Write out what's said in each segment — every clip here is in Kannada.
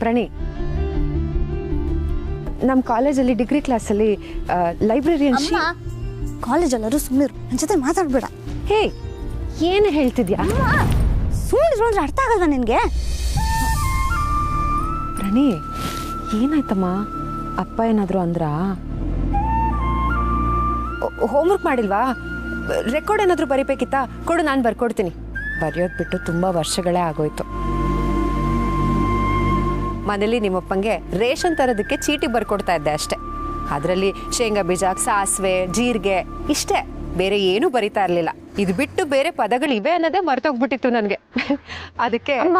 ಪ್ರಣಿ, ನಮ್ಮ ಕಾಲೇಜಲ್ಲಿ ಡಿಗ್ರಿ ಕ್ಲಾಸಲ್ಲಿ ಲೈಬ್ರರಿಯನ್ ಕಾಲೇಜಲ್ಲರೂ ಸುಮ್ಮನೆ ನನ್ನ ಜೊತೆ ಮಾತಾಡ್ಬೇಡ. ಹೇ, ಏನು ಹೇಳ್ತಿದ್ಯಾ? ಸುಮ್ಮನೆ ಅರ್ಥ ಆಗಲ್ವಾ ನಿನಗೆ? ಪ್ರಣಿ, ಏನಾಯ್ತಮ್ಮ? ಅಪ್ಪ ಏನಾದರೂ ಅಂದ್ರಾ? ಹೋಮ್ವರ್ಕ್ ಮಾಡಿಲ್ವಾ? ರೆಕಾರ್ಡ್ ಏನಾದರೂ ಬರಿಬೇಕಿತ್ತಾ? ಕೊಡು, ನಾನು ಬರ್ಕೊಡ್ತೀನಿ. ಬರೆಯೋದು ಬಿಟ್ಟು ತುಂಬ ವರ್ಷಗಳೇ ಆಗೋಯ್ತು. ಮನೇಲಿ ನಿಮ್ಮಪ್ಪಂಗೆ ರೇಷನ್ ತರೋದಕ್ಕೆ ಚೀಟಿ ಬರ್ಕೊಡ್ತಾ ಇದ್ದೆ ಅಷ್ಟೇ. ಅದರಲ್ಲಿ ಶೇಂಗಾ ಬೀಜ, ಸಾಸಿವೆ, ಜೀರಿಗೆ ಇಷ್ಟೇ, ಬೇರೆ ಏನೂ ಬರಿತಾ ಇರಲಿಲ್ಲ. ಇದು ಬಿಟ್ಟು ಬೇರೆ ಪದಗಳಿವೆ ಅನ್ನೋದೇ ಮರ್ತೋಗ್ಬಿಟ್ಟಿತ್ತು ನನಗೆ. ಅದಕ್ಕೆ ಅಮ್ಮ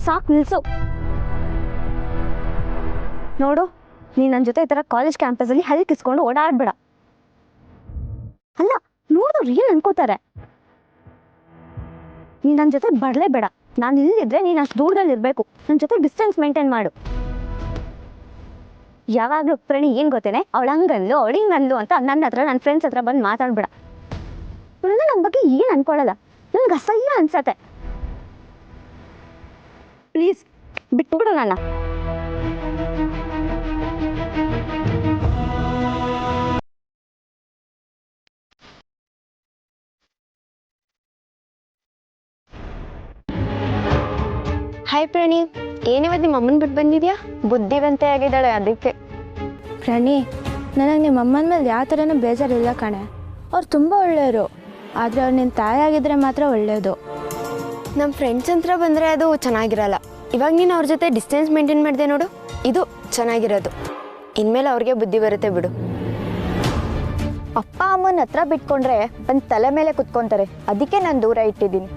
ಸಾಕು, ನಿಲ್ಸು. ನೋಡು, ನೀನು ನನ್ನ ಜೊತೆ ಈ ಥರ ಕಾಲೇಜ್ ಕ್ಯಾಂಪಸಲ್ಲಿ ಹಲ್ಲಿ ಕಿಸ್ಕೊಂಡು ಓಡಾಡ್ಬೇಡ. ಅಲ್ಲ, ನೋಡಿದವ್ರು ಏನು ಅನ್ಕೋತಾರೆ? ನೀನು ನನ್ನ ಜೊತೆ ಬರಲೇಬೇಡ. ನಾನು ಇಲ್ಲಿದ್ರೆ ನೀನು ಅಷ್ಟು ದೂರದಲ್ಲಿ ಇರಬೇಕು. ನನ್ನ ಜೊತೆ ಡಿಸ್ಟೆನ್ಸ್ ಮೇಂಟೈನ್ ಮಾಡು. ಯಾವಾಗಲೂ ಪ್ರಣಿ ಏನು ಗೊತ್ತೇನೆ, ಅವಳು ಹಂಗಂದ್ಲು, ಅವಳು ಹಿಂಗಂದ್ಲು ಅಂತ ನನ್ನ ಹತ್ರ, ನನ್ನ ಫ್ರೆಂಡ್ಸ್ ಹತ್ರ ಬಂದು ಮಾತಾಡ್ಬೇಡ. ನನ್ನ ಬಗ್ಗೆ ಏನು ಅನ್ಕೊಳ್ಳಲ್ಲ, ನನಗೆ ಅಸಹ್ಯ ಅನ್ಸತ್ತೆ. ಪ್ಲೀಸ್ ಬಿಟ್ಬಿಡು ನನ್ನ. ಹಾಯ್ ಪ್ರಣಿ, ಏನಿವತ್ತು ನಿಮ್ಮ ಅಮ್ಮನ ಬಿಟ್ಟು ಬಂದಿದ್ಯಾ? ಬುದ್ಧಿವಂತೆ ಆಗಿದ್ದಾಳೆ ಅದಕ್ಕೆ. ಪ್ರಣಿ, ನನಗೆ ನಿಮ್ಮ ಅಮ್ಮನ ಮೇಲೆ ಯಾವ ಥರನೂ ಬೇಜಾರಿಲ್ಲ ಕಣೆ. ಅವ್ರು ತುಂಬ ಒಳ್ಳೆಯವರು. ಆದರೆ ಅವ್ರು ನಿನ್ನ ತಾಯಿ ಆಗಿದ್ರೆ ಮಾತ್ರ ಒಳ್ಳೆಯದು. ನಮ್ಮ ಫ್ರೆಂಡ್ಸ್ ಹತ್ರ ಬಂದರೆ ಅದು ಚೆನ್ನಾಗಿರಲ್ಲ. ಇವಾಗ ನೀನು ಅವ್ರ ಜೊತೆ ಡಿಸ್ಟೆನ್ಸ್ ಮೇಂಟೈನ್ ಮಾಡಿದೆ ನೋಡು, ಇದು ಚೆನ್ನಾಗಿರೋದು. ಇನ್ಮೇಲೆ ಅವ್ರಿಗೆ ಬುದ್ಧಿ ಬರುತ್ತೆ ಬಿಡು. ಅಪ್ಪ ಅಮ್ಮನ ಹತ್ರ ಬಿಟ್ಕೊಂಡ್ರೆ ಒಂದು ತಲೆ ಮೇಲೆ ಕುತ್ಕೊತಾರೆ. ಅದಕ್ಕೆ ನಾನು ದೂರ ಇಟ್ಟಿದ್ದೀನಿ.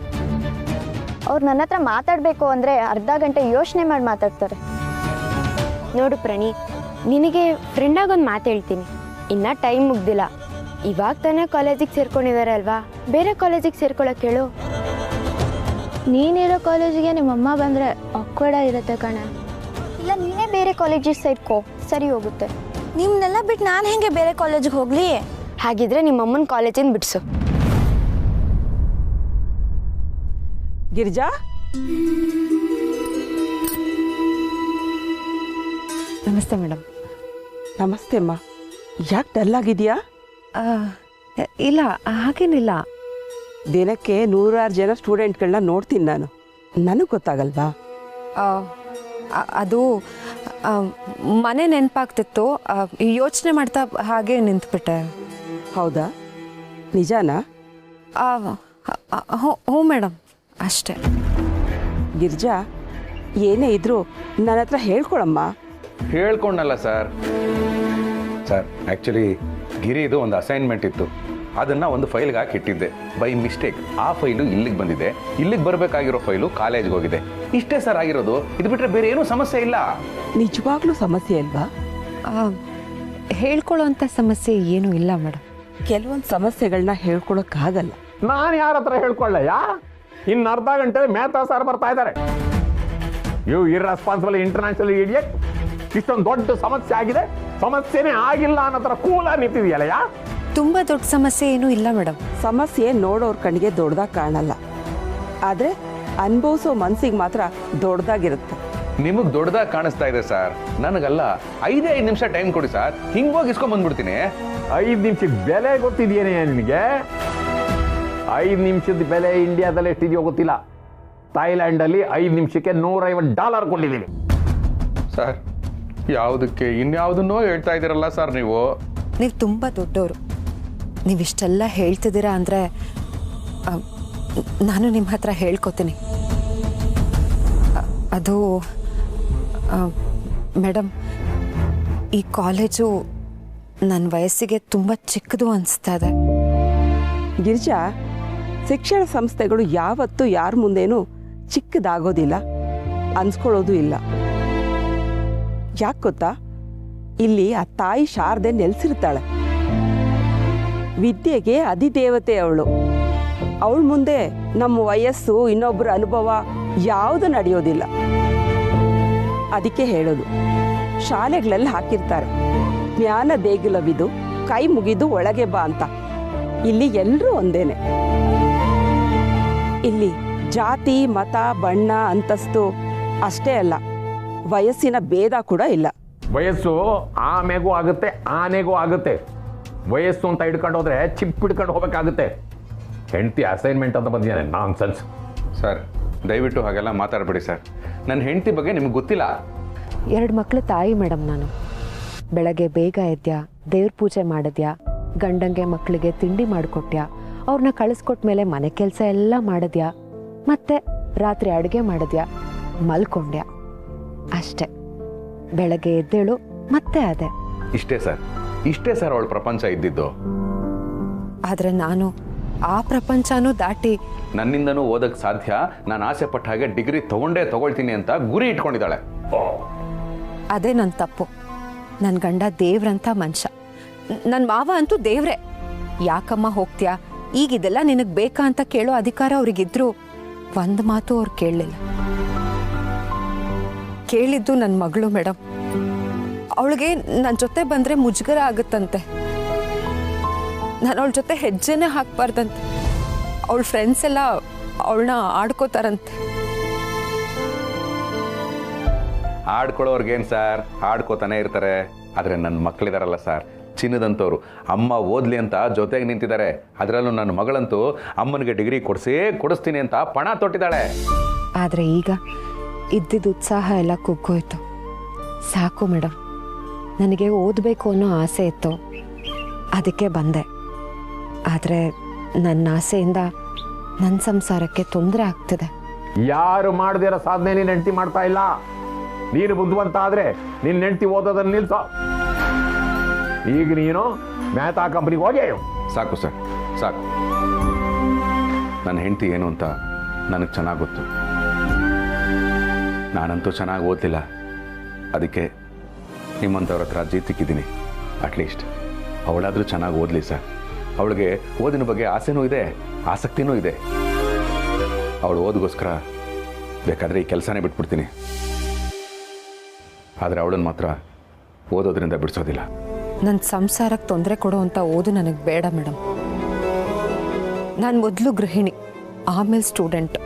ಅವ್ರು ನನ್ನ ಹತ್ರ ಮಾತಾಡಬೇಕು ಅಂದರೆ ಅರ್ಧ ಗಂಟೆ ಯೋಚನೆ ಮಾಡಿ ಮಾತಾಡ್ತಾರೆ. ನೋಡು ಪ್ರಣಿ, ನಿನಗೆ ಫ್ರೆಂಡಾಗೊಂದು ಮಾತು ಹೇಳ್ತೀನಿ. ಇನ್ನೂ ಟೈಮ್ ಮುಗ್ದಿಲ್ಲ. ಇವಾಗ ತಾನೇ ಕಾಲೇಜಿಗೆ ಸೇರ್ಕೊಂಡಿದ್ದಾರೆ ಅಲ್ವಾ, ಬೇರೆ ಕಾಲೇಜಿಗೆ ಸೇರ್ಕೊಳ್ಳೋಕೆ ಹೇಳು. ನೀನಿರೋ ಕಾಲೇಜಿಗೆ ನಿಮ್ಮಮ್ಮ ಬಂದರೆ ಆಕ್ವರ್ಡ್ ಇರುತ್ತೆ ಕಣೆ. ಇಲ್ಲ, ನೀನೇ ಬೇರೆ ಕಾಲೇಜಿಗೆ ಸೇರ್ಕೋ, ಸರಿ ಹೋಗುತ್ತೆ. ನಿಮ್ಮನ್ನೆಲ್ಲ ಬಿಟ್ಟು ನಾನು ಹೇಗೆ ಬೇರೆ ಕಾಲೇಜಿಗೆ ಹೋಗಲಿ? ಹಾಗಿದ್ರೆ ನಿಮ್ಮಮ್ಮನ ಕಾಲೇಜಿಂದ ಬಿಡಿಸು. ಗಿರಿಜಾ, ನಮಸ್ತೆ ಮೇಡಮ್. ನಮಸ್ತೆ ಅಮ್ಮ. ಯಾಕೆ ಡಲ್ ಆಗಿದೆಯಾ? ಇಲ್ಲ, ಹಾಗೇನಿಲ್ಲ. ದಿನಕ್ಕೆ 100 ಜನ ಸ್ಟೂಡೆಂಟ್ಗಳನ್ನ ನೋಡ್ತೀನಿ ನಾನು. ನನಗೆ ಗೊತ್ತಾಗಲ್ವಾ? ಅದು ಮನೆ ನೆನಪಾಗ್ತಿತ್ತು, ಯೋಚನೆ ಮಾಡ್ತಾ ಹಾಗೆ ನಿಂತ್ಬಿಟ್ಟೆ. ಹೌದಾ? ನಿಜಾನಾ? ಹ್ಞೂ ಮೇಡಮ್, ಅಷ್ಟೇ. ಗಿರಿಜಾ, ಏನೇ ಇದ್ರೂ ನನ್ನ ಹತ್ರ ಹೇಳ್ಕೊಳಮ್ಮ. ಹೇಳ್ಕೊಂಡಲ್ಲ ಸರ್. ಆ್ಯಕ್ಚುಲಿ ಗಿರಿದು ಒಂದು ಅಸೈನ್ಮೆಂಟ್ ಇತ್ತು, ಅದನ್ನು ಒಂದು ಫೈಲ್ಗೆ ಹಾಕಿ ಇಟ್ಟಿದ್ದೆ. ಬೈ ಮಿಸ್ಟೇಕ್ ಆ ಫೈಲು ಇಲ್ಲಿಗೆ ಬಂದಿದೆ. ಇಲ್ಲಿಗೆ ಬರಬೇಕಾಗಿರೋ ಫೈಲು ಕಾಲೇಜ್ಗೆ ಹೋಗಿದೆ. ಇಷ್ಟೇ ಸರ್ ಆಗಿರೋದು. ಇದು ಬಿಟ್ಟರೆ ಬೇರೆ ಏನೂ ಸಮಸ್ಯೆ ಇಲ್ಲ. ನಿಜವಾಗ್ಲೂ ಸಮಸ್ಯೆ ಅಲ್ವಾ? ಹೇಳ್ಕೊಳ್ಳೋಂಥ ಸಮಸ್ಯೆ ಏನೂ ಇಲ್ಲ ಮೇಡಮ್. ಕೆಲವೊಂದು ಸಮಸ್ಯೆಗಳನ್ನ ಹೇಳ್ಕೊಳಕ್ಕಾಗಲ್ಲ. ನಾನು ಯಾರ ಹತ್ರ ಹೇಳ್ಕೊಳ್ಳಯ್ಯ? ಇನ್ನು ಅರ್ಧ ಗಂಟೆ ಮೇಹ್ತಾ ಸರ್ ಬರ್ತಾ ಇದ್ದಾರೆ. You irresponsible international idiot. ಇಷ್ಟೊಂದು ದೊಡ್ಡ ಸಮಸ್ಯೆ ಆಗಿದೆ, ಸಮಸ್ಯೆನೇ ಆಗಿಲ್ಲ ಅನ್ನೋ ಥರ ಕೂಲಾಗಿ ನಿಂತಿದೆಯಲ್ಲಯ್ಯ. ತುಂಬ ದೊಡ್ಡ ಸಮಸ್ಯೆ ಏನೂ ಇಲ್ಲ ಮೇಡಮ್. ಸಮಸ್ಯೆ ನೋಡೋರ್ ಕಣ್ಣಿಗೆ ದೊಡ್ಡದಾಗಿ ಕಾಣಲ್ಲ, ಆದರೆ ಅನುಭವಿಸೋ ಮನಸ್ಸಿಗೆ ಮಾತ್ರ ದೊಡ್ಡದಾಗಿರುತ್ತೆ. ನಿಮಗೆ ದೊಡ್ಡದಾಗಿ ಕಾಣಿಸ್ತಾ ಇದೆ ಸರ್, ನನಗಲ್ಲ. 5 ನಿಮಿಷ ಟೈಮ್ ಕೊಡಿ ಸರ್, ಹಿಂಗೆ ಹೋಗಿ ಇಸ್ಕೊಂಡ್ಬಂದ್ಬಿಡ್ತೀನಿ. 5 ನಿಮಿಷದ ಬೆಲೆ ಗೊತ್ತಿದೆಯೇನೆ ನಿನಗೆ? 5 ನಿಮಿಷದ ಬೆಲೆ ಇಂಡಿಯಾದಲ್ಲಿ ಎಷ್ಟಿದೆಯೋ ಗೊತ್ತಿಲ್ಲ. ಥೈಲ್ಯಾಂಡಲ್ಲಿ 5 ನಿಮಿಷಕ್ಕೆ $150 ಕೊಟ್ಟಿದ್ದೀವಿ. ಸರ್, ಯಾವುದಕ್ಕೆ ಇನ್ಯಾವುದನ್ನೋ ಹೇಳ್ತಾ ಇದ್ದೀರಲ್ಲ ಸರ್ ನೀವು. ನೀವು ತುಂಬ ದೊಡ್ಡವರು. ನೀವಿಷ್ಟೆಲ್ಲ ಹೇಳ್ತಿದ್ದೀರಾ ಅಂದರೆ ನಾನು ನಿಮ್ಮ ಹತ್ರ ಹೇಳ್ಕೊತೀನಿ. ಅದು ಮೇಡಮ್, ಈ ಕಾಲೇಜು ನನ್ನ ವಯಸ್ಸಿಗೆ ತುಂಬ ಚಿಕ್ಕದು ಅನಿಸ್ತಾ ಇದೆ. ಗಿರಿಜಾ, ಶಿಕ್ಷಣ ಸಂಸ್ಥೆಗಳು ಯಾವತ್ತೂ ಯಾರ ಮುಂದೇನೂ ಚಿಕ್ಕದಾಗೋದಿಲ್ಲ, ಅನ್ಸ್ಕೊಳ್ಳೋದು ಇಲ್ಲ. ಯಾಕೆ ಗೊತ್ತಾ? ಇಲ್ಲಿ ಆ ತಾಯಿ ಶಾರದೆ ನೆಲೆಸಿರ್ತಾಳೆ. ವಿದ್ಯೆಗೆ ಅಧಿದೇವತೆ ಅವಳು. ಅವಳ ಮುಂದೆ ನಮ್ಮ ವಯಸ್ಸು, ಇನ್ನೊಬ್ಬರ ಅನುಭವ ಯಾವುದು ನಡೆಯೋದಿಲ್ಲ. ಅದಕ್ಕೆ ಹೇಳೋದು, ಶಾಲೆಗಳಲ್ಲಿ ಹಾಕಿರ್ತಾರೆ, ಜ್ಞಾನ ದೇಗುಲವಿದು ಕೈ ಮುಗಿದು ಒಳಗೆ ಬಾ ಅಂತ. ಇಲ್ಲಿ ಎಲ್ಲರೂ ಒಂದೇನೆ. ಇಲ್ಲಿ ಜಾತಿ, ಮತ, ಬಣ್ಣ, ಅಂತಸ್ತು ಅಷ್ಟೇ ಅಲ್ಲ, ವಯಸ್ಸಿನ ಭೇದ ಕೂಡ ಇಲ್ಲ. ವಯಸ್ಸು ಆಮೆಗೂ ಆಗುತ್ತೆ ಆನೆಗೂ ಆಗುತ್ತೆ. ವಯಸ್ಸು ಅಂತ ಹಿಡ್ಕೊಂಡು ಹೋದ್ರೆ ಚಿಪ್ ಹಿಡ್ಕೊಂಡು ಹೋಗ್ಬೇಕಾಗುತ್ತೆ. ಹೆಂಡತಿ ಅಸೈನ್ಮೆಂಟ್ ಅಂತ ಬಂದಿದ್ದಾನೆ, ನಾನ್ ಸೆನ್ಸ್. ಸರ್ ದಯವಿಟ್ಟು ಹಾಗೆಲ್ಲ ಮಾತಾಡಬೇಡಿ ಸರ್. ನನ್ನ ಹೆಂಡತಿ ಬಗ್ಗೆ ನಿಮ್ಗೆ ಗೊತ್ತಿಲ್ಲ. 2 ಮಕ್ಳ ತಾಯಿ ಮೇಡಮ್ ನಾನು. ಬೆಳಗ್ಗೆ ಬೇಗ ಎದ್ಯಾ, ದೇವ್ರ ಪೂಜೆ ಮಾಡಿದ್ಯಾ, ಗಂಡಂಗೆ ಮಕ್ಕಳಿಗೆ ತಿಂಡಿ ಮಾಡಿಕೊಟ್ಯಾ, ಅವ್ರನ್ನ ಕಳಿಸ್ಕೊಟ್ಮೇಲೆ ಮನೆ ಕೆಲಸ ಎಲ್ಲ ಮಾಡಿದ್ಯಾ, ಮತ್ತೆ ರಾತ್ರಿ ಅಡುಗೆ ಮಾಡಿದ್ಯಾ, ಮಲ್ಕೊಂಡ್ಯಾ, ಅಷ್ಟೇ. ಬೆಳಗ್ಗೆ ಎದ್ದೇಳು ಮತ್ತೆ ಅದೇ. ಇಷ್ಟೇ ಸರ್ ಅವಳ ಪ್ರಪಂಚ ಇದ್ದಿದ್ದು. ಆದರೆ ನಾನು ಆ ಪ್ರಪಂಚನೂ ದಾಟಿ ನನ್ನಿಂದನೂ ಓದಕ್ಕೆ ಸಾಧ್ಯ, ನಾನು ಆಸೆ ಪಟ್ಟ ಹಾಗೆ ಡಿಗ್ರಿ ತಗೊಳ್ತೀನಿ ಅಂತ ಗುರಿ ಇಟ್ಕೊಂಡಿದ್ದಾಳೆ. ಅದೇ ನನ್ನ ತಪ್ಪು. ನನ್ನ ಗಂಡ ದೇವ್ರಂಥ ಮನುಷ್ಯ, ನನ್ನ ಮಾವ ಅಂತೂ ದೇವ್ರೆ. ಯಾಕಮ್ಮ ಹೋಗ್ತೀಯಾ, ಈಗಿದೆಲ್ಲ ನಿನಗೆ ಬೇಕಾ ಅಂತ ಕೇಳೋ ಅಧಿಕಾರ ಅವ್ರಿಗಿದ್ರು ಒಂದು ಮಾತು ಅವ್ರು ಕೇಳಲಿಲ್ಲ. ಕೇಳಿದ್ದು ನನ್ನ ಮಗಳು ಮೇಡಮ್. ಅವಳಿಗೆ ನನ್ನ ಜೊತೆ ಬಂದರೆ ಮುಜುಗರ ಆಗುತ್ತಂತೆ, ನಾನು ಅವಳ ಜೊತೆ ಹೆಜ್ಜೆನೇ ಹಾಕ್ಬಾರ್ದಂತೆ. ಅವಳ ಫ್ರೆಂಡ್ಸ್ ಎಲ್ಲ ಅವಳನ್ನ ಆಡ್ಕೋತಾರಂತೆ. ಆಡ್ಕೊಳ್ಳೋರ್ಗೇನು ಸರ್, ಆಡ್ಕೋತಾನೆ ಇರ್ತಾರೆ. ಆದರೆ ನನ್ನ ಮಕ್ಕಳಿದಾರಲ್ಲ ಸರ್, ಚಿನ್ನದಂತವ್ರು. ಅಮ್ಮ ಓದ್ಲಿ ಅಂತ ಜೊತೆಗೆ ನಿಂತಿದ್ದಾರೆ. ಅದರಲ್ಲೂ ನನ್ನ ಮಗಳಂತೂ ಅಮ್ಮನಿಗೆ ಡಿಗ್ರಿ ಕೊಡಿಸ್ತೀನಿ ಅಂತ ಪಣ ತೊಟ್ಟಿದ್ದಾಳೆ. ಆದರೆ ಈಗ ಇದ್ದಿದ್ದ ಉತ್ಸಾಹ ಎಲ್ಲ ಕುಗ್ಗೋಯ್ತು. ಸಾಕು ಮೇಡಮ್, ನನಗೆ ಓದಬೇಕು ಅನ್ನೋ ಆಸೆ ಇತ್ತು, ಅದಕ್ಕೆ ಬಂದೆ. ಆದರೆ ನನ್ನ ಆಸೆಯಿಂದ ನನ್ನ ಸಂಸಾರಕ್ಕೆ ತೊಂದರೆ ಆಗ್ತಿದೆ. ಯಾರು ಮಾಡದಿರೋ ಸಾಧನೆ ನೀನು ಹೆಂಡತಿ ಮಾಡ್ತಾ ಇಲ್ಲ. ನೀನು ಬುದ್ಧಿವಂತ ಆದ್ರೆ ನಿನ್ನ ಹೆಂಡತಿ ಓದೋದನ್ನ ನಿಲ್ಸೋ. ಈಗ ನೀನು ಮೆಹ್ತಾ ಕಂಪ್ನಿಗೆ ಹೋಗಿ. ಸಾಕು ಸರ್, ಸಾಕು. ನನ್ನ ಹೆಂಡತಿ ಏನು ಅಂತ ನನಗೆ ಚೆನ್ನಾಗಿ ಗೊತ್ತು. ನಾನಂತೂ ಚೆನ್ನಾಗಿ ಓದಲಿಲ್ಲ, ಅದಕ್ಕೆ ನಿಮ್ಮಂಥವ್ರ ಹತ್ರ ಜೀತಿಕ್ಕಿದ್ದೀನಿ. ಅಟ್ಲೀಸ್ಟ್ ಅವಳಾದರೂ ಚೆನ್ನಾಗಿ ಓದಲಿ ಸರ್. ಅವಳಿಗೆ ಓದಿನ ಬಗ್ಗೆ ಆಸೆನೂ ಇದೆ, ಆಸಕ್ತಿನೂ ಇದೆ. ಅವಳು ಓದಿಗೋಸ್ಕರ ಬೇಕಾದರೆ ಈ ಕೆಲಸನೇ ಬಿಟ್ಬಿಡ್ತೀನಿ. ಆದರೆ ಅವಳನ್ನು ಮಾತ್ರ ಓದೋದ್ರಿಂದ ಬಿಡಿಸೋದಿಲ್ಲ. ನನ್ನ ಸಂಸಾರಕ್ಕೆ ತೊಂದರೆ ಕೊಡುವಂಥ ಓದು ನನಗೆ ಬೇಡ ಮೇಡಮ್. ನಾನು ಮೊದಲು ಗೃಹಿಣಿ, ಆಮೇಲೆ ಸ್ಟೂಡೆಂಟ್.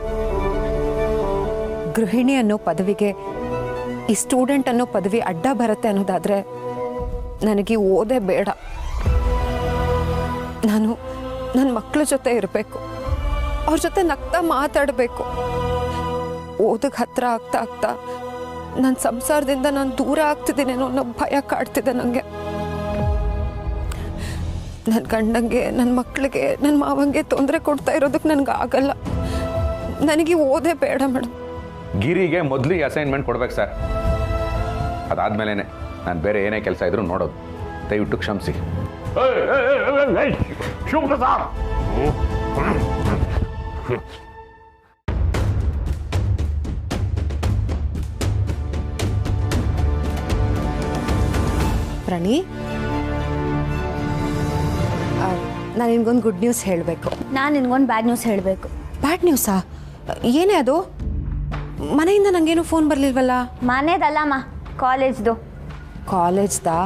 ಗೃಹಿಣಿ ಅನ್ನೋ ಪದವಿಗೆ ಈ ಸ್ಟೂಡೆಂಟ್ ಅನ್ನೋ ಪದವಿ ಅಡ್ಡ ಬರುತ್ತೆ ಅನ್ನೋದಾದರೆ ನನಗೆ ಓದೇ ಬೇಡ. ನಾನು ನನ್ನ ಮಕ್ಕಳ ಜೊತೆ ಇರಬೇಕು, ಅವ್ರ ಜೊತೆ ನಗ್ತಾ ಮಾತಾಡಬೇಕು. ಓದಕ್ಕೆ ಹತ್ರ ಆಗ್ತಾ ಆಗ್ತಾ ನನ್ನ ಸಂಸಾರದಿಂದ ನಾನು ದೂರ ಆಗ್ತಿದ್ದೀನೇನೋ ಅನ್ನೋ ಭಯ ಕಾಡ್ತಿದೆ ನನಗೆ. ನನ್ನ ಗಂಡಂಗೆ, ನನ್ನ ಮಕ್ಕಳಿಗೆ, ನನ್ನ ಮಾವಂಗೆ ತೊಂದರೆ ಕೊಡ್ತಾ ಇರೋದಕ್ಕೆ ನನಗೆ ಆಗಲ್ಲ. ನನಗೆ ಓದೇ ಬೇಡ ಮೇಡಮ್. ಗಿರಿಗೆ ಮೊದಲು ಈ ಅಸೈನ್ಮೆಂಟ್ ಕೊಡ್ಬೇಕು ಸರ್. ಅದಾದ್ಮೇಲೆ ನಾನು ಬೇರೆ ಏನೇ ಕೆಲಸ ಇದ್ರೂ ನೋಡೋದು. ದಯವಿಟ್ಟು ಕ್ಷಮಿಸಿ. ಶಿವಪ್ರಸಾದ್, ಪ್ರಣಿ, ನಾನು ನಿನ್ಗೊಂದು ಗುಡ್ ನ್ಯೂಸ್ ಹೇಳಬೇಕು. ನಾನು ನಿನ್ಗೊಂದು ಬ್ಯಾಡ್ ನ್ಯೂಸ್ ಹೇಳಬೇಕು. ಬ್ಯಾಡ್ ನ್ಯೂಸಾ? ಏನೇ ಅದು? ಮನೆಯಿಂದ ನನಗೇನು ಫೋನ್ ಬರಲಿಲ್ವಲ್ಲ? ಮನೇದಲ್ಲಮ್ಮ, ಕಾಲೇಜ್ದು. ಕಾಲೇಜ್ದಾ?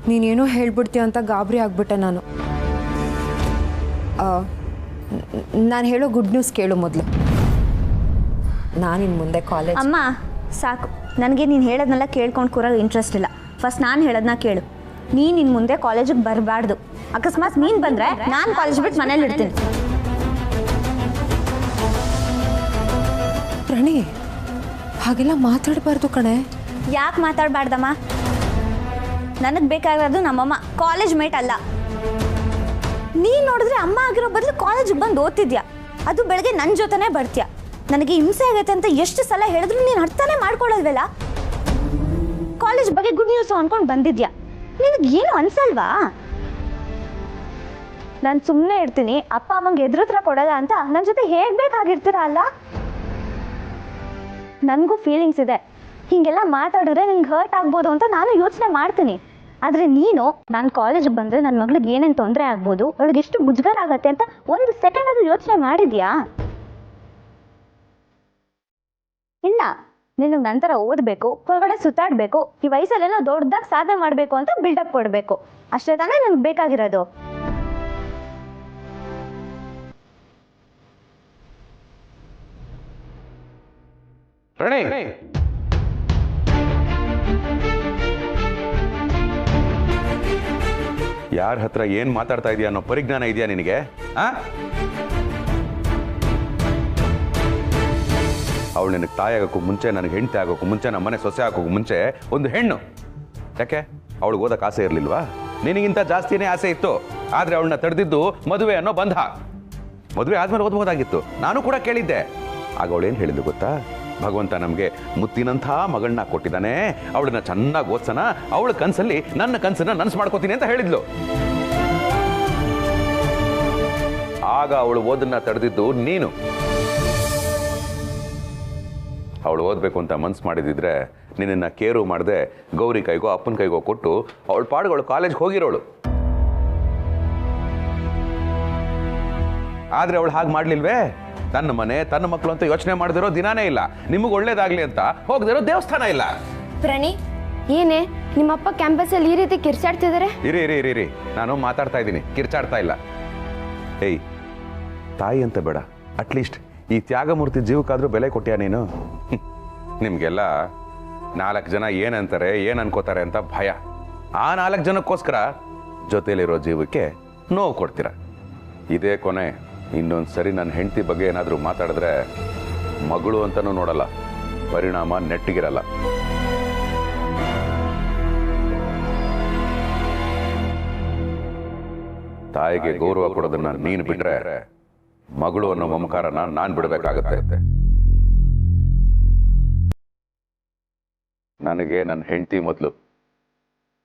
ನೀನೇನೋ ಹೇಳ್ಬಿಡ್ತೀಯ ಅಂತ ಗಾಬರಿ ಆಗ್ಬಿಟ್ಟೆ ನಾನು. ನಾನು ಹೇಳೋ ಗುಡ್ ನ್ಯೂಸ್ ಕೇಳು ಮೊದಲು. ನಾನಿನ್ನು ಮುಂದೆ ಕಾಲೇಜ್. ಅಮ್ಮ ಸಾಕು, ನನಗೆ ನೀನು ಹೇಳೋದನ್ನೆಲ್ಲ ಕೇಳ್ಕೊಂಡು ಕೂರೋ ಇಂಟ್ರೆಸ್ಟ್ ಇಲ್ಲ. ಫಸ್ಟ್ ನಾನು ಹೇಳೋದನ್ನ ಕೇಳು. ನೀನು ಇನ್ನು ಮುಂದೆ ಕಾಲೇಜಿಗೆ ಬರಬಾರ್ದು. ಅಕಸ್ಮಾತ್ ನೀನು ಬಂದರೆ ನಾನು ಕಾಲೇಜ್ ಬಿಟ್ಟು ಮನೇಲಿ ಇರ್ತೀನಿ. ಪ್ರಣಿ, ಹಾಗೆಲ್ಲ ಮಾತಾಡಬಾರ್ದು ಕಣೆ. ಯಾಕೆ ಮಾತಾಡಬಾರ್ದಮ್ಮ? ನನಗೆ ಬೇಕಾಗಿರೋದು ನಮ್ಮಮ್ಮ, ಕಾಲೇಜ್ ಮೇಟ್ ಅಲ್ಲ. ನೀನು ನೋಡಿದ್ರೆ ಅಮ್ಮ ಆಗಿರೋ ಬದಲು ಕಾಲೇಜಿಗೆ ಬಂದು ಓದ್ತಿದ್ಯಾ, ಅದು ಬೆಳಗ್ಗೆ ನನ್ನ ಜೊತೆನೇ ಬರ್ತೀಯ. ನನಗೆ ಹಿಂಸೆ ಆಗೈತೆ ಅಂತ ಎಷ್ಟು ಸಲ ಹೇಳಿದ್ರು ನೀನು ಅರ್ಥನೇ ಮಾಡ್ಕೊಳ್ಳಲ್ವಲ್ಲ. ಕಾಲೇಜ್ ಬಗ್ಗೆ ಗುಡ್ ನ್ಯೂಸ್ ಅನ್ಕೊಂಡು ಬಂದಿದ್ಯಾ, ನಿನಗೇನು ಅನ್ಸಲ್ವಾ? ನಾನು ಸುಮ್ಮನೆ ಇರ್ತೀನಿ, ಅಪ್ಪ ಅಮ್ಮಂಗೆ ಎದುರುತ್ರ ಕೊಡಲ್ಲ ಅಂತ ನನ್ನ ಜೊತೆ ಹೇಗೆ ಬೇಕಾಗಿರ್ತೀರ ಅಲ್ಲ? ನನಗೂ ಫೀಲಿಂಗ್ಸ್ ಇದೆ. ಹೀಗೆಲ್ಲ ಮಾತಾಡಿದ್ರೆ ನಿಂಗೆ ಹರ್ಟ್ ಆಗ್ಬೋದು ಅಂತ ನಾನು ಯೋಚನೆ ಮಾಡ್ತೀನಿ. ಆದರೆ ನೀನು ನಾನು ಕಾಲೇಜಿಗೆ ಬಂದರೆ ನನ್ನ ಮಗಳಿಗೆ ಏನೇನು ತೊಂದರೆ ಆಗ್ಬೋದು, ಅವಳಿಗೆ ಎಷ್ಟು ಮುಜುಗರ ಆಗತ್ತೆ ಅಂತ ಒಂದು ಸೆಕೆಂಡ್ ಅದು ಯೋಚನೆ ಮಾಡಿದ್ಯಾ? ಇಲ್ಲ, ನಿನಗೆ ನಂತರ ಓದಬೇಕು, ಹೊರಗಡೆ ಸುತ್ತಾಡಬೇಕು, ಈ ವಯಸ್ಸಲ್ಲೇನೋ ದೊಡ್ಡದಾಗಿ ಸಾಧನೆ ಮಾಡಬೇಕು ಅಂತ ಬಿಲ್ಡಪ್ ಕೊಡಬೇಕು. ಅಷ್ಟೇ ತಾನೇ ನನಗೆ ಬೇಕಾಗಿರೋದು. ಪ್ರಣಯ್, ಯಾರ ಹತ್ರ ಏನು ಮಾತಾಡ್ತಾ ಇದೆಯಾ ಅನ್ನೋ ಪರಿಜ್ಞಾನ ಇದೆಯಾ ನಿನಗೆ? ಅವಳು ನಿನಗೆ ತಾಯಿ ಆಗೋಕ್ಕೂ ಮುಂಚೆ, ನನಗೆ ಹೆಂಡತಿ ಆಗೋಕ್ಕೂ ಮುಂಚೆ, ನಮ್ಮ ಮನೆ ಸೊಸೆ ಆಗೋಕ್ಕೂ ಮುಂಚೆ ಒಂದು ಹೆಣ್ಣು. ಯಾಕೆ ಅವಳಿಗೆ ಓದಕ್ಕೆ ಆಸೆ ಇರಲಿಲ್ವಾ? ನಿನಗಿಂತ ಜಾಸ್ತಿನೇ ಆಸೆ ಇತ್ತು. ಆದರೆ ಅವಳನ್ನ ತಡೆದಿದ್ದು ಮದುವೆ ಅನ್ನೋ ಬಂಧ. ಮದುವೆ ಆದ್ಮೇಲೆ ಓದ್ಬೋದಾಗಿತ್ತು. ನಾನು ಕೂಡ ಕೇಳಿದ್ದೆ. ಆಗ ಅವಳೇನು ಹೇಳಿದ್ದು ಗೊತ್ತಾ? ಭಗವಂತ ನಮಗೆ ಮುತ್ತಿನಂಥ ಮಗಳನ್ನ ಕೊಟ್ಟಿದ್ದಾನೆ, ಅವಳನ್ನ ಚೆನ್ನಾಗಿ ಓದ್ಸನ, ಅವಳ ಕನಸಲ್ಲಿ ನನ್ನ ಕನಸನ್ನ ನನಸು ಮಾಡ್ಕೋತೀನಿ ಅಂತ ಹೇಳಿದ್ಲು. ಆಗ ಅವಳು ಓದನ್ನ ತಡೆದಿದ್ದು ನೀನು. ಅವಳು ಓದಬೇಕು ಅಂತ ಮನ್ಸು ಮಾಡಿದಿದ್ರೆ ನಿನ್ನ ಕೇರು ಮಾಡದೆ ಗೌರಿ ಕೈಗೋ ಅಪ್ಪನ ಕೈಗೋ ಕೊಟ್ಟು ಅವಳ ಪಾಡುಗಳು ಕಾಲೇಜ್ಗೆ ಹೋಗಿರೋಳು. ಆದರೆ ಅವಳು ಹಾಗೆ ಮಾಡಲಿಲ್ವೇ? ತನ್ನ ಮನೆ ತನ್ನ ಮಕ್ಕಳು ಅಂತ ಯೋಚನೆ ಮಾಡದಿರೋ ದಿನಾನೇ ಇಲ್ಲ. ನಿಮಗೆ ಒಳ್ಳೇದಾಗ್ಲಿ ಅಂತ ಹೋಗದಿರೋ ದೇವಸ್ಥಾನ ಇಲ್ಲ. ಪ್ರಣಿ, ಏನೇ ನಿಮ್ಮಪ್ಪ ಕ್ಯಾಂಪಸಲ್ಲಿ ಈ ರೀತಿ ಕಿರ್ಚಾಡ್ತಿದ್ದಾರೆ? ಇರಿ ಇರಿ ಇರಿ ಇರಿ, ನಾನು ಮಾತಾಡ್ತಾ ಇದ್ದೀನಿ, ಕಿರ್ಚಾಡ್ತಾ ಇಲ್ಲ. ಏಯ್, ತಾಯಿ ಅಂತ ಬೇಡ, ಅಟ್ಲೀಸ್ಟ್ ಈ ತ್ಯಾಗಮೂರ್ತಿ ಜೀವಕ್ಕಾದ್ರೂ ಬೆಲೆ ಕೊಟ್ಟ್ಯಾ ನೀನು? ನಿಮಗೆಲ್ಲ 4 ಜನ ಏನಂತಾರೆ, ಏನು ಅನ್ಕೋತಾರೆ ಅಂತ ಭಯ. ಆ 4 ಜನಕ್ಕೋಸ್ಕರ ಜೊತೆಲಿರೋ ಜೀವಕ್ಕೆ ನೋವು ಕೊಡ್ತೀರ. ಇದೇ ಕೊನೆ. ಇನ್ನೊಂದು ಸರಿ ನನ್ನ ಹೆಂಡತಿ ಬಗ್ಗೆ ಏನಾದರೂ ಮಾತಾಡಿದ್ರೆ ಮಗಳು ಅಂತನೂ ನೋಡಲ್ಲ, ಪರಿಣಾಮ ನೆಟ್ಟಿಗಿರಲ್ಲ. ತಾಯಿಗೆ ಗೌರವ ಕೊಡೋದನ್ನ ನೀನು ಬಿಟ್ರೆ ಮಗಳು ಅನ್ನೋ ಮಮಕಾರನ ನಾನು ಬಿಡಬೇಕಾಗತ್ತೆ. ನನಗೆ ನನ್ನ ಹೆಂಡತಿ ಮೊದಲು,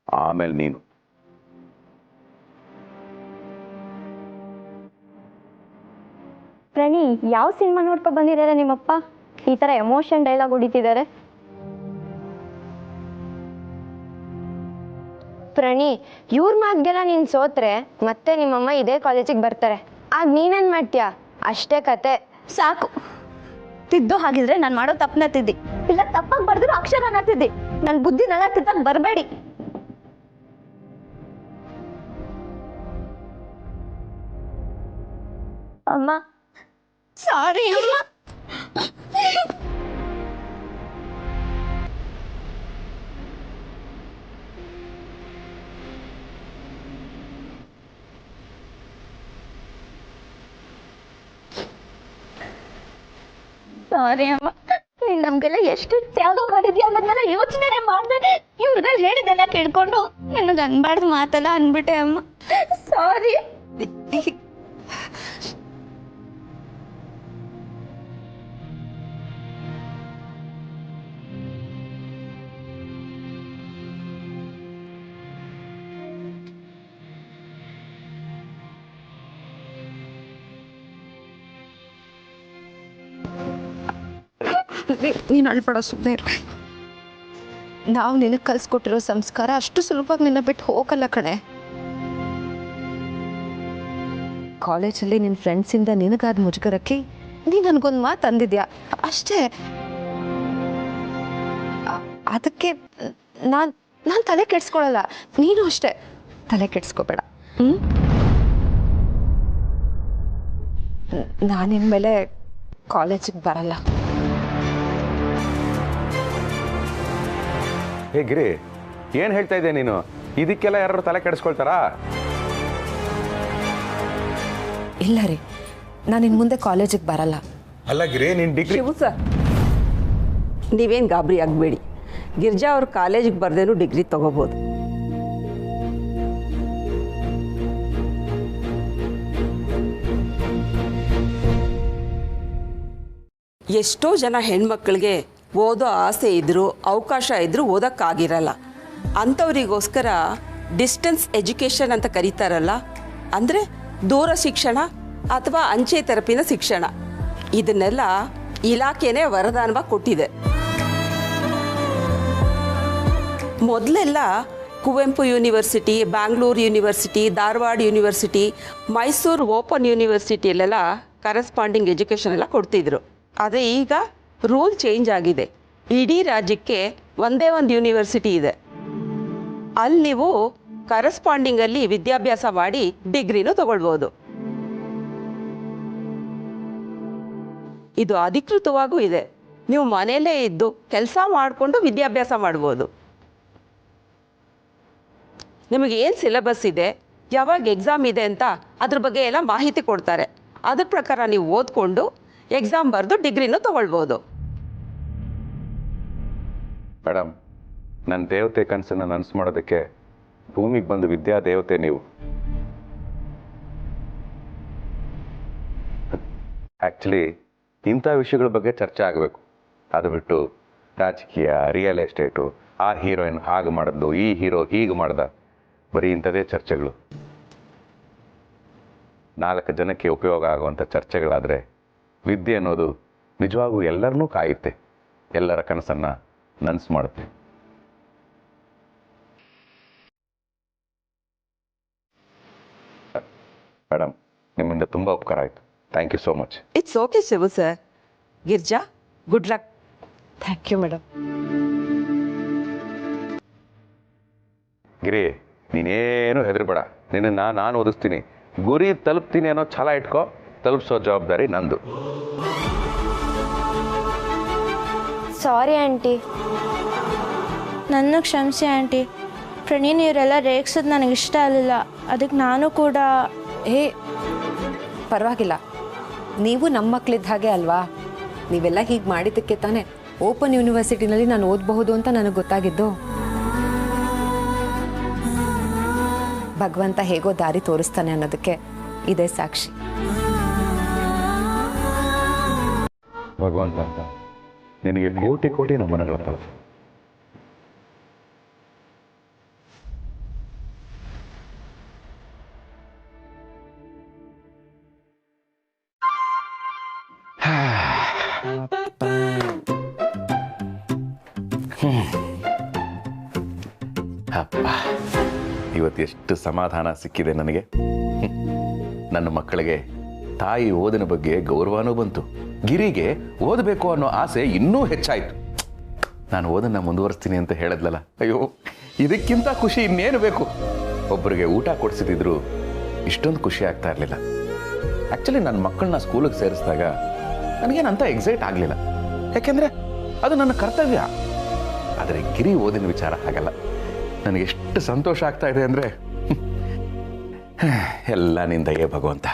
ಆಮೇಲೆ ನೀನು. ಪ್ರಣಿ, ಯಾವ ಸಿನಿಮಾ ನೋಡ್ಕೊ ಬಂದಿದ್ದಾರೆ ನಿಮ್ಮಪ್ಪ? ಈ ಥರ ಎಮೋಷನ್ ಡೈಲಾಗ್ ಹೊಡಿತಿದ್ದಾರೆ. ಪ್ರಣಿ, ಇವ್ರ ಮಾತ್ಗೆಲ್ಲ ನೀನು ಸೋತ್ರೆ ಮತ್ತೆ ನಿಮ್ಮಮ್ಮ ಇದೇ ಕಾಲೇಜಿಗೆ ಬರ್ತಾರೆ. ಆಗ ನೀನೇನು ಮಾಡ್ತೀಯಾ? ಅಷ್ಟೇ ಕತೆ. ಸಾಕು, ತಿದ್ದು ಹಾಗಿದ್ರೆ ನಾನು ಮಾಡೋ ತಪ್ಪನ್ನ ತಿದ್ದಿ, ಇಲ್ಲ ತಪ್ಪಾಗಿ ಬರ್ದಿರೋ ಅಕ್ಷರನ ತಿದ್ದಿ. ನನ್ನ ಬುದ್ಧಿನೆಲ್ಲ ತಿದ್ದಾಗ ಬರಬೇಡಿ. ಅಮ್ಮ, ಸಾರಿ ಅಮ್ಮ. ಸಾರಿ ಅಮ್ಮ, ನೀನ್ ನಮ್ಗೆಲ್ಲ ಎಷ್ಟು ತ್ಯಾಗ ಮಾಡಿದ್ಯಾ ಅನ್ನೋದನ್ನೆಲ್ಲ ಯೋಚನೆ ಮಾಡ್ದೆ ಇವ್ರನ್ನ ಹೇಳಿದೆಲ್ಲ ಕೇಳ್ಕೊಂಡು ನನಗೆ ಅನ್ಬಾರ್ದು ಮಾತೆಲ್ಲ ಅನ್ಬಿಟ್ಟೆ ಅಮ್ಮ. ಸಾರಿ. ನೀನು ಅಳ್ಬೇಡ, ಸುಮ್ಮನೆ ಇರು. ನಾವು ನಿನಗೆ ಕಲಿಸ್ಕೊಟ್ಟಿರೋ ಸಂಸ್ಕಾರ ಅಷ್ಟು ಸುಲಭವಾಗಿ ನಿನ್ನ ಬಿಟ್ಟು ಹೋಗಲ್ಲ ಕಣೆ. ಕಾಲೇಜಲ್ಲಿ ನಿನ್ನ ಫ್ರೆಂಡ್ಸಿಂದ ನಿನಗಾದ ಮುಜುಗರಕ್ಕೆ ನೀ ನನಗೊಂದು ಮಾತು ಅಂದಿದ್ಯಾ ಅಷ್ಟೇ. ಅದಕ್ಕೆ ನಾನು ತಲೆ ಕೆಡ್ಸ್ಕೊಳಲ್ಲ. ನೀನು ಅಷ್ಟೇ ತಲೆ ಕೆಡ್ಸ್ಕೋಬೇಡ. ನಾನಿನ್ಮೇಲೆ ಕಾಲೇಜಿಗೆ ಬರಲ್ಲ. ಹೇ ಗಿರಿ, ಏನು ಹೇಳ್ತಾ ಇದ್ದೆ ನೀನು? ಇದಕ್ಕೆಲ್ಲ ಯಾರು ತಲೆ ಕೆಡಿಸ್ಕೊಳ್ತಾರಾ? ಇಲ್ಲ ರೀ, ನಾನು ಇನ್ನು ಮುಂದೆ ಕಾಲೇಜಿಗೆ ಬರಲ್ಲ. ಅಲ್ಲ ಗಿರಿ, ನೀನು ಡಿಗ್ರಿ. ಸರ್, ನೀವೇನು ಗಾಬರಿ ಆಗಬೇಡಿ. ಗಿರ್ಜಾ ಅವ್ರು ಕಾಲೇಜಿಗೆ ಬರ್ದೇನು ಡಿಗ್ರಿ ತಗೋಬೋದು. ಎಷ್ಟೋ ಜನ ಹೆಣ್ಮಕ್ಳಿಗೆ ಓದೋ ಆಸೆ ಇದ್ದರೂ ಅವಕಾಶ ಇದ್ದರೂ ಓದೋಕ್ಕಾಗಿರಲ್ಲ. ಅಂಥವರಿಗೋಸ್ಕರ ಡಿಸ್ಟೆನ್ಸ್ ಎಜುಕೇಷನ್ ಅಂತ ಕರೀತಾರಲ್ಲ, ಅಂದರೆ ದೂರ ಶಿಕ್ಷಣ ಅಥವಾ ಅಂಚೆ ತರಪಿನ ಶಿಕ್ಷಣ, ಇದನ್ನೆಲ್ಲ ಇಲಾಖೆನೇ ವರದಾನವಾಗಿ ಕೊಟ್ಟಿದೆ. ಮೊದಲೆಲ್ಲ Kuvempu university, Bangalore university, Dharwad university, Mysore open ಯೂನಿವರ್ಸಿಟಿಯಲ್ಲೆಲ್ಲ ಕರೆಸ್ಪಾಂಡಿಂಗ್ ಎಜುಕೇಷನ್ ಎಲ್ಲ ಕೊಡ್ತಿದ್ರು. ಆದರೆ ಈಗ ರೂಲ್ ಚೇಂಜ್ ಆಗಿದೆ. ಇಡೀ ರಾಜ್ಯಕ್ಕೆ ಒಂದೇ ಒಂದು ಯೂನಿವರ್ಸಿಟಿ ಇದೆ. ಅಲ್ಲಿ ನೀವು ಕರೆಸ್ಪಾಂಡಿಂಗಲ್ಲಿ ವಿದ್ಯಾಭ್ಯಾಸ ಮಾಡಿ ಡಿಗ್ರಿನೂ ತಗೊಳ್ಬೋದು. ಇದು ಅಧಿಕೃತವಾಗೂ ಇದೆ. ನೀವು ಮನೆಯಲ್ಲೇ ಇದ್ದು ಕೆಲಸ ಮಾಡಿಕೊಂಡು ವಿದ್ಯಾಭ್ಯಾಸ ಮಾಡ್ಬೋದು. ನಿಮಗೆ ಏನು ಸಿಲೆಬಸ್ ಇದೆ, ಯಾವಾಗ ಎಕ್ಸಾಮ್ ಇದೆ ಅಂತ ಅದ್ರ ಬಗ್ಗೆ ಎಲ್ಲ ಮಾಹಿತಿ ಕೊಡ್ತಾರೆ. ಅದ್ರ ಪ್ರಕಾರ ನೀವು ಓದ್ಕೊಂಡು ಎಕ್ಸಾಮ್ ಬರೆದು ಡಿಗ್ರಿನೂ ತೊಗೊಳ್ಬೋದು. ಮೇಡಮ್, ನನ್ನ ದೇವತೆ ಕನಸನ್ನು ನನಸು ಮಾಡೋದಕ್ಕೆ ಭೂಮಿಗೆ ಬಂದು ವಿದ್ಯಾ ದೇವತೆ ನೀವು. ಆ್ಯಕ್ಚುಲಿ ಇಂಥ ವಿಷಯಗಳ ಬಗ್ಗೆ ಚರ್ಚೆ ಆಗಬೇಕು. ಅದು ಬಿಟ್ಟು ರಾಜಕೀಯ, ರಿಯಲ್ ಎಸ್ಟೇಟು, ಆ ಹೀರೋಯಿನ್ ಹಾಗೆ ಮಾಡಿದ್ಲು, ಈ ಹೀರೋ ಹೀಗೆ ಮಾಡ್ದ, ಬರೀ ಇಂಥದೇ ಚರ್ಚೆಗಳು. 4 ಜನಕ್ಕೆ ಉಪಯೋಗ ಆಗುವಂಥ ಚರ್ಚೆಗಳಾದರೆ ವಿದ್ಯೆ ಅನ್ನೋದು ನಿಜವಾಗೂ ಎಲ್ಲರನ್ನೂ ಕಾಯುತ್ತೆ, ಎಲ್ಲರ ಕನಸನ್ನು ನನಸು ಮಾಡುತ್ತೆ. ಮೇಡಮ್, ನಿಮ್ಮಿಂದ ತುಂಬ ಉಪಕಾರ ಆಯಿತು. Thank you so much. It's okay Shivu sir. Girja, good luck. Thank you madam. Giri, ನೀನೇನು ಹೆದರ್ಬೇಡ. ನಿನ್ನನ್ನು ನಾನು ಓದಿಸ್ತೀನಿ. ಗುರಿ ತಲುಪ್ತೀನಿ ಅನ್ನೋ ಛಲ ಇಟ್ಕೋ. ತಲುಪಿಸೋ ಜವಾಬ್ದಾರಿ ನಂದು. Sorry aunty. ನನ್ನ ಕ್ಷಮಿಸಿ ಆಂಟಿ. ಪ್ರಣೀನ್ ಇವರೆಲ್ಲ ರೇಗ್ಸೋದು ನನಗೆ ಇಷ್ಟ ಆಗಲಿಲ್ಲ. ಅದಕ್ಕೆ ನಾನು ಕೂಡ ಪರವಾಗಿಲ್ಲ, ನೀವು ನಮ್ಮ ಮಕ್ಕಳಿದ್ದ ಹಾಗೆ ಅಲ್ವಾ. ನೀವೆಲ್ಲ ಹೀಗೆ ಮಾಡಿದ್ದಕ್ಕೆ ತಾನೇ ಓಪನ್ ಯೂನಿವರ್ಸಿಟಿನಲ್ಲಿ ನಾನು ಓದಬಹುದು ಅಂತ ನನಗೆ ಗೊತ್ತಾಗಿದ್ದು. ಭಗವಂತ ಹೇಗೋ ದಾರಿ ತೋರಿಸ್ತಾನೆ ಅನ್ನೋದಕ್ಕೆ ಇದೇ ಸಾಕ್ಷಿ. ಭಗವಂತ ಅಂತ ನಿನಗೆ ಕೋಟಿ ಕೋಟಿ ನಮನಗಳು. ಅಪ್ಪ, ಇವತ್ತು ಎಷ್ಟು ಸಮಾಧಾನ ಸಿಕ್ಕಿದೆ ನನಗೆ. ನನ್ನ ಮಕ್ಕಳಿಗೆ ತಾಯಿ ಓದಿನ ಬಗ್ಗೆ ಗೌರವನೂ ಬಂತು. ಗಿರಿಗೆ ಓದಬೇಕು ಅನ್ನೋ ಆಸೆ ಇನ್ನೂ ಹೆಚ್ಚಾಯಿತು. ನಾನು ಓದನ್ನು ಮುಂದುವರಿಸ್ತೀನಿ ಅಂತ ಹೇಳಿದ್ಲಲ್ಲ, ಅಯ್ಯೋ ಇದಕ್ಕಿಂತ ಖುಷಿ ಇನ್ನೇನು ಬೇಕು. ಒಬ್ಬರಿಗೆ ಊಟ ಕೊಡಿಸಿದ್ರು ಇಷ್ಟೊಂದು ಖುಷಿ ಆಗ್ತಾ ಇರಲಿಲ್ಲ. ಆ್ಯಕ್ಚುಲಿ ನನ್ನ ಮಕ್ಕಳನ್ನ ಸ್ಕೂಲಿಗೆ ಸೇರಿಸಿದಾಗ ನನಗೇನಂತ ಎಕ್ಸೈಟ್ ಆಗಲಿಲ್ಲ, ಯಾಕೆಂದರೆ ಅದು ನನ್ನ ಕರ್ತವ್ಯ. ಆದರೆ ಗಿರಿ ಓದಿನ ವಿಚಾರ ಹಾಗಲ್ಲ. ನನಗೆ ಎಷ್ಟು ಸಂತೋಷ ಆಗ್ತಾ ಇದೆ ಅಂದರೆ ಎಲ್ಲ ನಿನ್ನ ದಯೆ ಭಗವಂತ.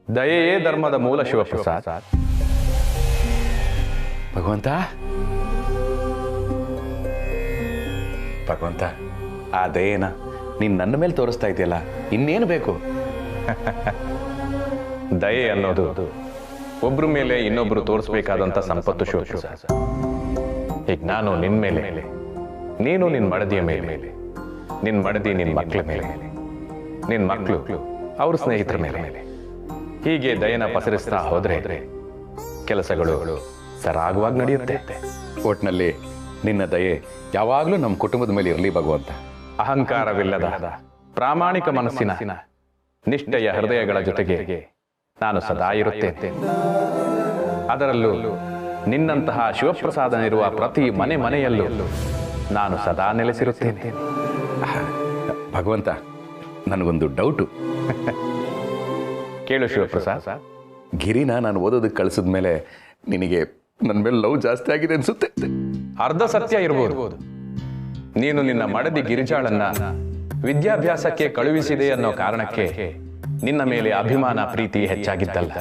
ದಯೆಯೇ ಧರ್ಮದ ಮೂಲ ಶಿವಪ್ರಸಾದ್. ಭಗವಂತ, ಭಗವಂತ, ಆ ದಯೆನ ನೀನು ನನ್ನ ಮೇಲೆ ತೋರಿಸ್ತಾ ಇದೆಯಲ್ಲ, ಇನ್ನೇನು ಬೇಕು? ದಯೆ ಅನ್ನೋದು ಒಬ್ರ ಮೇಲೆ ಇನ್ನೊಬ್ರು ತೋರಿಸ್ಬೇಕಾದಂಥ ಸಂಪತ್ತು ಶಿವಪ್ರಸಾದ್. ಈಗ ನಾನು ನಿನ್ನ ಮೇಲೆ, ನೀನು ನಿನ್ನ ಮಡದಿಯ ಮೇಲೆ, ನಿನ್ನ ಮಡದಿ ನಿನ್ನ ಮಕ್ಕಳ ಮೇಲೆ, ನಿನ್ನ ಮಕ್ಕಳು ಅವ್ರ ಸ್ನೇಹಿತರ ಮೇಲೆ, ಹೀಗೆ ದಯನ ಪಸರಿಸ್ತಾ ಹೋದ್ರೆ ಕೆಲಸಗಳು ಸರಾಗವಾಗಿ ನಡೆಯುತ್ತೆ. ಒಟ್ಟಿನಲ್ಲಿ ನಿನ್ನ ದಯೆ ಯಾವಾಗಲೂ ನಮ್ಮ ಕುಟುಂಬದ ಮೇಲೆ ಇರಲಿ ಭಗವಂತ. ಅಹಂಕಾರವಿಲ್ಲದ ಪ್ರಾಮಾಣಿಕ ಮನಸ್ಸಿನ ನಿಷ್ಠೆಯ ಹೃದಯಗಳ ಜೊತೆಗೆ ನಾನು ಸದಾ ಇರುತ್ತೇನೆ. ಅದರಲ್ಲೂ ನಿನ್ನಂತಹ ಶಿವಪ್ರಸಾದನಿರುವ ಪ್ರತಿ ಮನೆಯಲ್ಲೂ ನಾನು ಸದಾ ನೆಲೆಸಿರುತ್ತೇನೆ. ಭಗವಂತ, ನನಗೊಂದು ಡೌಟು. ಕೇಳು ಶಿವಪ್ರಸಾದ್. ಗಿರಿನ ನಾನು ಓದೋದಕ್ಕೆ ಕಳಿಸಿದ ಮೇಲೆ ನಿನಗೆ ನನ್ನ ಮೇಲೆ ಲವ್ ಜಾಸ್ತಿ ಆಗಿದೆ ಅನ್ಸುತ್ತೆ. ಅರ್ಧ ಸತ್ಯ ಇರಬಹುದು. ನೀನು ನಿನ್ನ ಮಡದಿ ಗಿರಿಜಾಳನ್ನ ವಿದ್ಯಾಭ್ಯಾಸಕ್ಕೆ ಕಳುಹಿಸಿದೆ ಅನ್ನೋ ಕಾರಣಕ್ಕೆ ನಿನ್ನ ಮೇಲೆ ಅಭಿಮಾನ ಪ್ರೀತಿ ಹೆಚ್ಚಾಗಿದ್ದಲ್ಲ.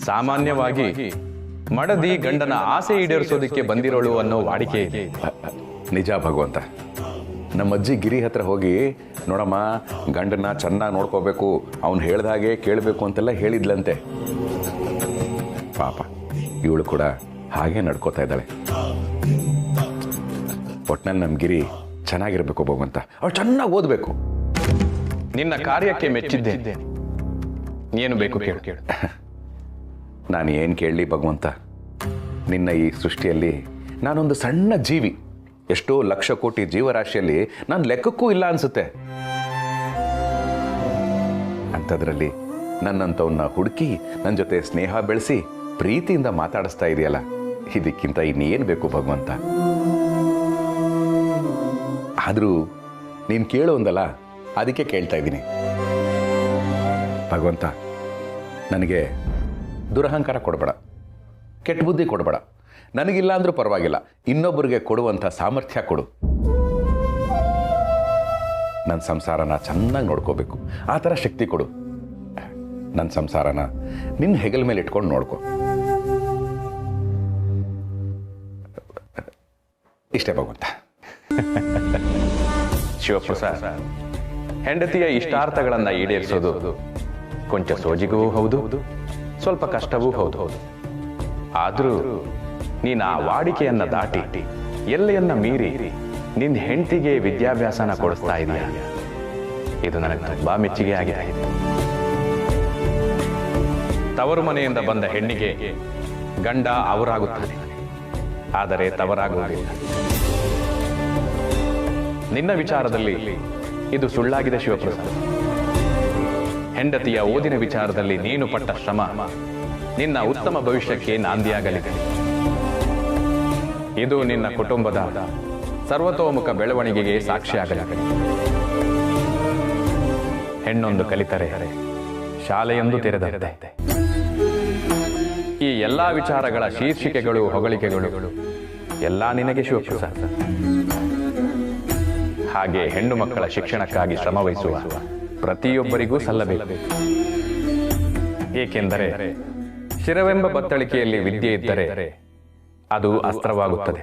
ಸಾಮಾನ್ಯವಾಗಿ ಮಡದಿ ಗಂಡನ ಆಸೆ ಈಡೇರಿಸೋದಕ್ಕೆ ಬಂದಿರೋಳು ಅನ್ನೋ ವಾಡಿಕೆ ಇದೆ. ನಿಜ ಭಗವಂತ. ನಮ್ಮ ಅಜ್ಜಿ ಗಿರಿ ಹತ್ರ ಹೋಗಿ, ನೋಡಮ್ಮ, ಗಂಡನ ಚೆನ್ನಾಗಿ ನೋಡ್ಕೋಬೇಕು, ಅವ್ನು ಹೇಳ್ದ ಹಾಗೆ ಕೇಳಬೇಕು ಅಂತೆಲ್ಲ ಹೇಳಿದ್ಲಂತೆ. ಪಾಪ, ಇವಳು ಕೂಡ ಹಾಗೆ ನಡ್ಕೋತಾ ಇದ್ದಾಳೆ. ಒಟ್ನಲ್ಲಿ ನಮ್ಮ ಗಿರಿ ಚೆನ್ನಾಗಿರ್ಬೇಕು ಭಗವಂತ. ಅವಳು ಚೆನ್ನಾಗಿ ಓದಬೇಕು. ನಿನ್ನ ಕಾರ್ಯಕ್ಕೆ ಮೆಚ್ಚಿದ್ದೇನೆ. ಏನು ಬೇಕು ಕೇಳು. ನಾನು ಏನು ಕೇಳಲಿ ಭಗವಂತ? ನಿನ್ನ ಈ ಸೃಷ್ಟಿಯಲ್ಲಿ ನಾನೊಂದು ಸಣ್ಣ ಜೀವಿ. ಎಷ್ಟೋ ಲಕ್ಷ ಕೋಟಿ ಜೀವರಾಶಿಯಲ್ಲಿ ನಾನು ಲೆಕ್ಕಕ್ಕೂ ಇಲ್ಲ ಅನ್ಸುತ್ತೆ. ಅಂಥದ್ರಲ್ಲಿ ನನ್ನಂಥವನ್ನ ಹುಡುಕಿ ನನ್ನ ಜೊತೆ ಸ್ನೇಹ ಬೆಳೆಸಿ ಪ್ರೀತಿಯಿಂದ ಮಾತಾಡಿಸ್ತಾ ಇದೆಯಲ್ಲ, ಇದಕ್ಕಿಂತ ಇನ್ನೇನು ಬೇಕು ಭಗವಂತ? ಆದರೂ ನೀನು ಕೇಳು ಅಂದಲ್ಲ, ಅದಕ್ಕೆ ಕೇಳ್ತಾ ಇದ್ದೀನಿ. ಭಗವಂತ, ನನಗೆ ದುರಹಂಕಾರ ಕೊಡಬೇಡ, ಕೆಟ್ಟ ಬುದ್ಧಿ ಕೊಡಬೇಡ. ನನಗಿಲ್ಲ ಅಂದ್ರೂ ಪರವಾಗಿಲ್ಲ, ಇನ್ನೊಬ್ಬರಿಗೆ ಕೊಡುವಂಥ ಸಾಮರ್ಥ್ಯ ಕೊಡು. ನನ್ನ ಸಂಸಾರನ ಚೆನ್ನಾಗಿ ನೋಡ್ಕೋಬೇಕು. ಆ ಥರ ಶಕ್ತಿ ಕೊಡು. ನನ್ನ ಸಂಸಾರನ ನಿನ್ನ ಹೆಗಲ ಮೇಲೆ ಇಟ್ಕೊಂಡು ನೋಡ್ಕೊ. ಇಷ್ಟೇ ಭಗವಂತ. ಶಿವಪ್ರಸಾದ್, ಹೆಂಡತಿಯ ಇಷ್ಟಾರ್ಥಗಳನ್ನು ಈಡೇರಿಸೋದು ಕೊಂಚ ಸೋಜಿಗೂ ಹೌದು, ಸ್ವಲ್ಪ ಕಷ್ಟವೂ ಹೌದು. ಆದರೂ ನೀನು ಆ ವಾಡಿಕೆಯನ್ನ ದಾಟಿ ಎಲ್ಲೆಯನ್ನ ಮೀರಿ ನಿನ್ನ ಹೆಂಡತಿಗೆ ವಿದ್ಯಾಭ್ಯಾಸನ ಕೊಡಿಸ್ತಾ ಇದೆಯಾ, ಇದು ನನಗೆ ತುಂಬಾ ಮೆಚ್ಚುಗೆ ಆಗಿದೆ. ತವರು ಮನೆಯಿಂದ ಬಂದ ಹೆಣ್ಣಿಗೆ ಗಂಡ ಅವರಾಗುತ್ತಾನೆ, ಆದರೆ ತವರಾಗುವುದಿಲ್ಲ. ನಿನ್ನ ವಿಚಾರದಲ್ಲಿ ಇದು ಸುಳ್ಳಾಗಿದೆ ಶಿವಪ್ರಸಾದ್. ಹೆಂಡತಿಯ ಓದಿನ ವಿಚಾರದಲ್ಲಿ ನೀನು ಪಟ್ಟ ಶ್ರಮ ನಿನ್ನ ಉತ್ತಮ ಭವಿಷ್ಯಕ್ಕೆ ನಾಂದಿಯಾಗಲಿದೆ. ಇದು ನಿನ್ನ ಕುಟುಂಬದ ಸರ್ವತೋಮುಖ ಬೆಳವಣಿಗೆಗೆ ಸಾಕ್ಷಿಯಾಗಲಿದೆ. ಹೆಣ್ಣೊಂದು ಕಲಿತರೆ ಶಾಲೆಯೊಂದು ತೆರೆದಂತೆ. ಈ ಎಲ್ಲಾ ವಿಚಾರಗಳ ಶೀರ್ಷಿಕೆಗಳು, ಹೊಗಳಿಕೆಗಳು ಎಲ್ಲ ನಿನಗೆ ಶಿವಪ್ರಸಾದ್. ಹಾಗೆ ಹೆಣ್ಣು ಮಕ್ಕಳ ಶಿಕ್ಷಣಕ್ಕಾಗಿ ಶ್ರಮವಹಿಸುವ ಪ್ರತಿಯೊಬ್ಬರಿಗೂ ಸಲ್ಲಬೇಕು. ಏಕೆಂದರೆ ಶಿರವೆಂಬ ಬತ್ತಳಿಕೆಯಲ್ಲಿ ವಿದ್ಯೆ ಇದ್ದರೆ ಅದು ಅಸ್ತ್ರವಾಗುತ್ತದೆ.